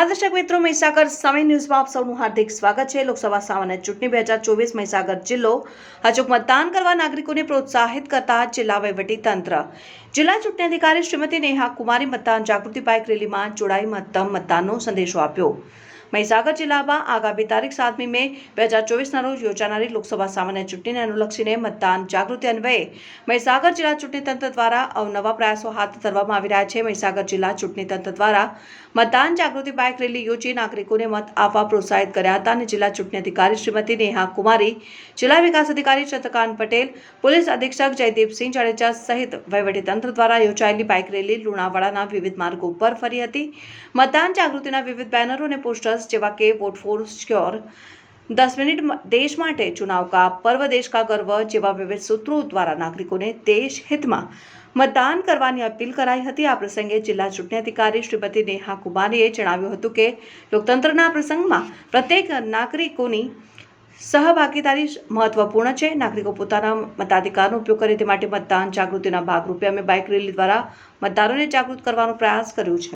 નમસ્કાર દર્શક મિત્રો, મહીસાગર સમય ન્યૂઝમાં આપ સૌનું હાર્દિક સ્વાગત છે। લોકસભા સામાન્ય ચૂંટણી 2024 મહીસાગર જિલ્લો અચૂક મતદાન કરવા નાગરિકોને પ્રોત્સાહિત કરતા જિલ્લા વહીવટી તંત્ર। જિલ્લા ચૂંટણી અધિકારી શ્રીમતી નેહા કુમારી મતદાન જાગૃતિ બાઇક રેલીમાં જોડાઈ મતદાનનો સંદેશો આપ્યો। મહીસાગર જિલ્લામાં આગામી તારીખ 7મી મે 2024ના રોજ યોજાનારી લોકસભા સામાન્ય ચૂંટણીને અનુલક્ષીને મતદાન જાગૃતિ અન્વયે મહીસાગર જિલ્લા ચૂંટણી તંત્ર દ્વારા અવનવા પ્રયાસો હાથ ધરવામાં આવી રહ્યા છે। મહીસાગર જિલ્લા ચૂંટણી તંત્ર દ્વારા મતદાન જાગૃતિ બાઇક રેલી યોજી નાગરિકોને મત આપવા પ્રોત્સાહિત કર્યા હતા અને જિલ્લા ચૂંટણી અધિકારી શ્રીમતી નેહા કુમારી, જિલ્લા વિકાસ અધિકારી ચંદ્રકાંત પટેલ, પોલીસ અધિક્ષક જયદીપસિંહ જાડેજા સહિત વહીવટી તંત્ર દ્વારા યોજાયેલી બાઇક રેલી લુણાવાડાના વિવિધ માર્ગો પર ફરી હતી। મતદાન જાગૃતિના વિવિધ બેનરો અને પોસ્ટર્સ જેવા કે વોટ ફોર શ્યોર, 10 મિનિટ દેશ માટે, चुनाव का पर्व, देश का गर्व જેવા વિવિધ સૂત્રો દ્વારા નાગરિકોને દેશ હિતમાં મતદાન કરવાની અપીલ કરાઈ હતી। આ પ્રસંગે જિલ્લા ચૂંટણી અધિકારી શ્રીમતી નેહા કુમારીએ જણાવ્યું હતું કે લોકતંત્રના પ્રસંગમાં પ્રત્યેક નાગરિકોની સહભાગીદારી મહત્વપૂર્ણ છે। નાગરિકો પોતાના મતાધિકારનો ઉપયોગ કરે તે માટે મતદાન જાગૃતિના ભાગરૂપે અમે બાઇક રેલી દ્વારા મતદારોને જાગૃત કરવાનો પ્રયાસ કર્યો છે।